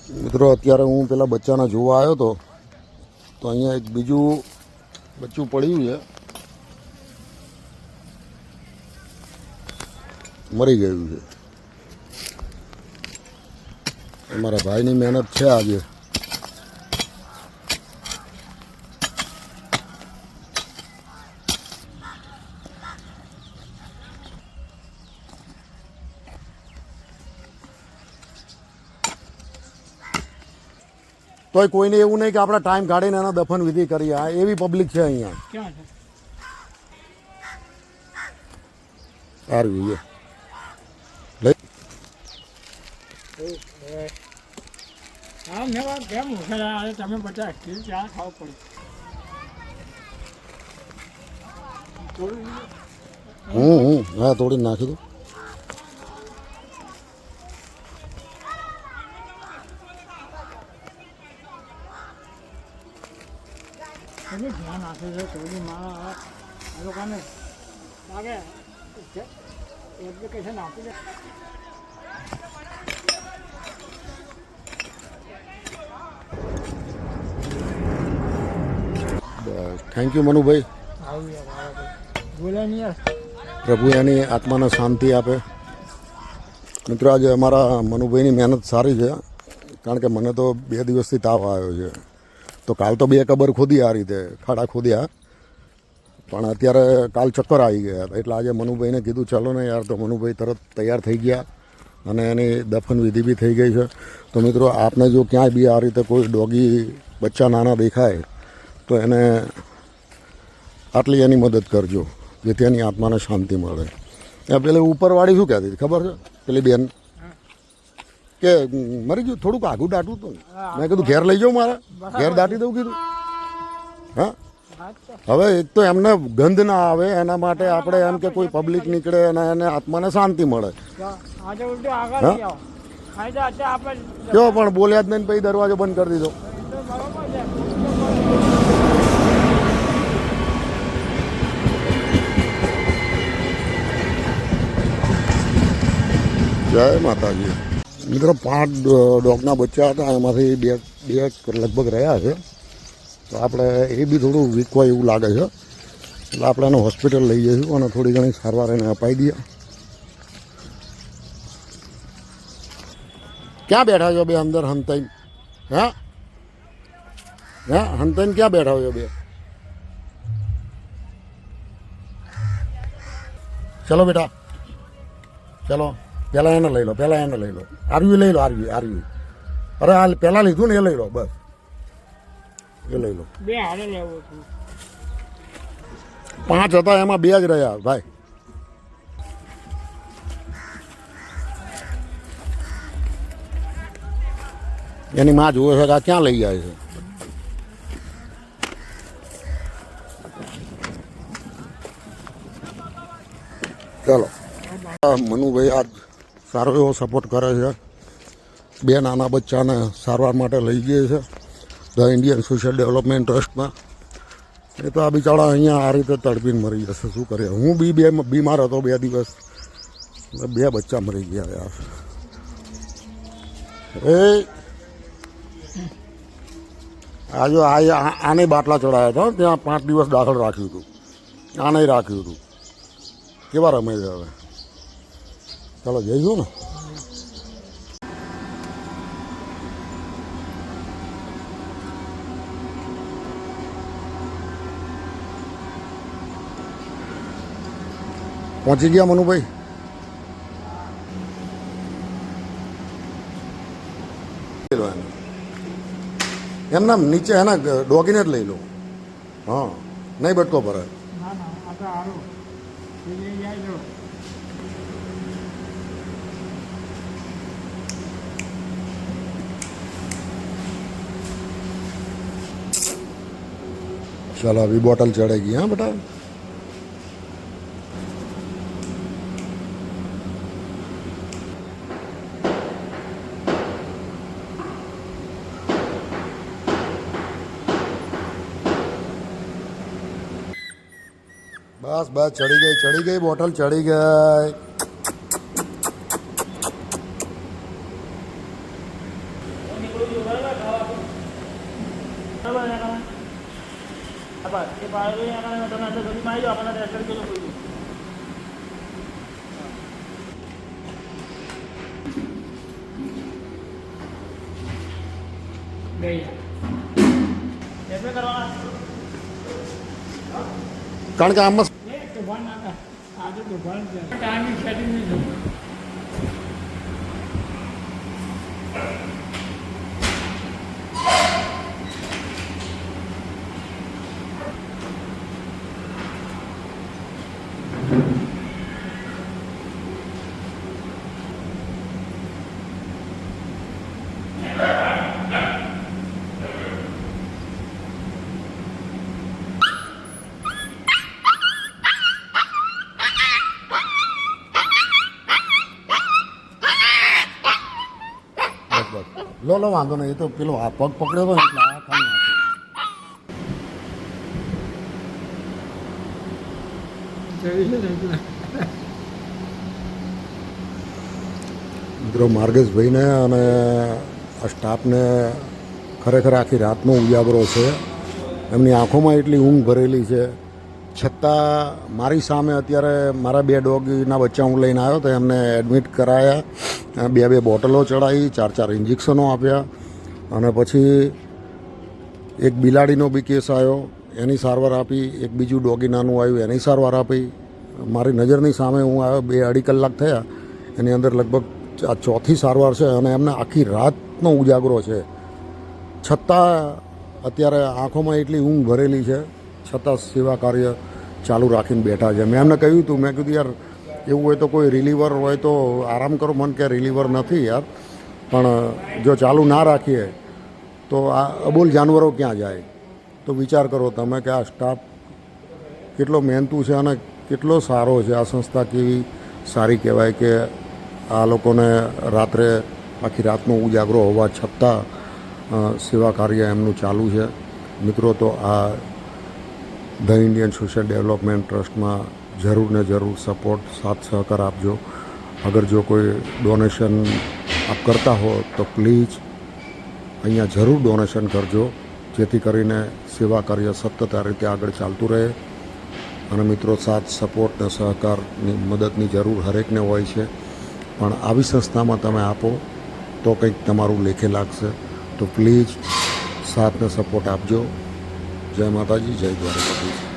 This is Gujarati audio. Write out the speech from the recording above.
મિત્રો અત્યારે હું પેલા બચ્ચાને જોવા આવ્યો હતો તો અહીંયા એક બીજું બચ્ચું પડ્યું છે, મરી ગયું છે. અમારા ભાઈની મહેનત છે આજે. તોય કોઈને એવું નહીં કે આપણે ટાઈમ કાઢીને એના દફન વિધિ કરીએ. આ એવી પબ્લિક છે અહીંયા. સારું છે. તમે બધા ચા ખાવું પડે. હા, તોડીને નાખી દઉં. ધ્યાન આપે છે થોડી મારા આ લોકોને લાગે એપ્લિકેશન આપી દે. Thank you Manubhai. બોલ્યા નહીં યાર. પ્રભુ એની આત્માને શાંતિ આપે. મિત્રો આજે અમારા મનુભાઈની મહેનત સારી છે, કારણ કે મને તો 2 દિવસથી તાવ આવ્યો છે. તો કાલ તો 2 કબર ખોદી, આ રીતે ખાડા ખોદ્યા, પણ અત્યારે કાલ ચક્કર આવી ગયા હતા. એટલે આજે મનુભાઈને કીધું ચાલો ને યાર, તો મનુભાઈ તરત તૈયાર થઈ ગયા અને એની દફન વિધિ બી થઈ ગઈ છે. તો મિત્રો આપને જો ક્યાંય બી આ રીતે કોઈ ડોગી બચ્ચા નાના દેખાય તો એને આટલી એની મદદ કરજો, જેથી એની આત્માને શાંતિ મળે. પેલી ઉપરવાળી શું કહેતી હતી ખબર છે? પેલી બેન કે મરી ગયું, થોડુંક આઘું દાટવું હતું. મેં કીધું ઘેર લઈ જાઉં, મારે ઘેર દાટી દઉં કીધું. હા, હવે એક તો એમને ગંધ ના આવે એના માટે આપણે એમ કે કોઈ પબ્લિક નીકળે અને એને આત્માને શાંતિ મળે. કેવો પણ બોલ્યા જ નહીં, પછી દરવાજો બંધ કરી દીધો. જય માતાજી. મિત્રો 5 ડોગના બચ્ચા હતા, એમાંથી બે લગભગ રહ્યા છે. તો આપણે એ બી થોડું વીક હોય એવું લાગે છે, એટલે આપણે એને હોસ્પિટલ લઈ જઈશું અને થોડી ઘણી સારવાર એને અપાઈ દઈએ. ક્યાં બેઠા છો બે અંદર હંતાઈ? હા હા, હંતાઈને ક્યાં બેઠા છો બે? ચલો બેટા, ચલો. પહેલાં એને લઈ લો, પહેલાં એને લઈ લો. આરવી લઈ લો, આરવી. અરે હાલ પહેલાં લીધું ને એ લઈ લો, બસ એ લઈ લો. 2 હારે લેવો છું. 5 હતા, એમાં 2 જ રહ્યા ભાઈ. એની માં જોવે છે કે આ ક્યાં લઈ જાય છે. ચાલો, મનુભાઈ આજ સારો એવો સપોર્ટ કરે છે. 2 નાના બચ્ચાને સારવાર માટે લઈ ગયે છે ધ ઇન્ડિયન સોશિયલ ડેવલપમેન્ટ ટ્રસ્ટમાં. એ તો આ બિચારા અહીંયા આ રીતે તડપીને મરી જશે, શું કરીએ. હું બી બીમાર હતો 2 દિવસ, 2 બચ્ચા મરી ગયા યાર. એ આજો આને બાટલા ચડાવ્યા હતા, ત્યાં 5 દિવસ દાખલ રાખ્યું હતું, આને રાખ્યું હતું. કેવા રમે છે હવે. ચાલો જઈશું ને. પહોંચી ગયા મનુભાઈ? એમના નીચે એના ડોગીને જ લઈ લો. હા, નહીં બટકો ભરાય. चलो अभी बोतल चढ़ेगी. हाँ बेटा, बस बस चढ़ी गई बोतल चढ़ी गई. બરાબર એના કારણે બસ એ પાડે એના કારણે તમે અંદર ગલીમાં આવી જાઓ આપણને ટેસ્ટ કરી દેજો કોઈ બે કરવાના કારણ કે આમાં તોફાન આજે તોફાન છે ટાઈમિંગ સેટિંગ નહીં થયું લો લો વાંધો નહીં એ તો પેલો આ પગ પકડ્યો હતો ને એટલે આ ખાલી નાખ્યો. મિત્રો માર્ગેશભાઈને અને આ સ્ટાફને ખરેખર આખી રાતનો ઉજાગરો છે. એમની આંખોમાં એટલી ઊંઘ ભરેલી છે છતાં મારી સામે અત્યારે મારા 2 ડોગના બચ્ચા હું લઈને આવ્યો તો એમને એડમિટ કરાયા, 2 બોટલો ચડાવી, 4 ઇન્જેક્શનો આપ્યા અને પછી એક બિલાડીનો બી કેસ આવ્યો એની સારવાર આપી, એક બીજું ડોગી નાનું આવ્યું એની સારવાર આપી. મારી નજરની સામે હું આવ્યો 2-2.5 કલાક થયા, એની અંદર લગભગ આ 4થી સારવાર છે અને એમને આખી રાતનો ઉજાગરો છે છતાં અત્યારે આંખોમાં એટલી ઊંઘ ભરેલી છે છતાં સેવા કાર્ય ચાલુ રાખીને બેઠા છે. મેં એમને કહ્યું હતું, મેં કીધું યાર એવું હોય તો કોઈ રિલીવર હોય તો આરામ કરો. મને કે રિલીવર નથી યાર, પણ જો ચાલુ ના રાખીએ તો આ અબોલ જાનવરો ક્યાં જાય? તો વિચાર કરો તમે કે આ સ્ટાફ કેટલો મહેનતુ છે અને કેટલો સારો છે. આ સંસ્થા કેવી સારી કહેવાય કે આ લોકોને રાત્રે આખી રાતનો ઉજાગરો હોવા છતાં સેવા કાર્ય એમનું ચાલુ છે. મિત્રો તો આ ધ ઇન્ડિયન સોશિયલ ડેવલપમેન્ટ ટ્રસ્ટમાં જરૂર ને જરૂર સપોર્ટ સાથ સહકાર આપજો. અગર જો કોઈ ડોનેશન આપ કરતા હો તો પ્લીઝ અહીંયા જરૂર ડોનેશન કરજો, જેથી કરીને સેવા કાર્ય સતત આ રીતે આગળ ચાલતું રહે. અને મિત્રો સાથ સપોર્ટ ને સહકારની મદદની જરૂર હરેકને હોય છે, પણ આવી સંસ્થામાં તમે આપો તો કંઈક તમારું લેખે લાગશે. તો પ્લીઝ સાથ ને સપોર્ટ આપજો. જય માતાજી, જય દ્વારકાધીશ.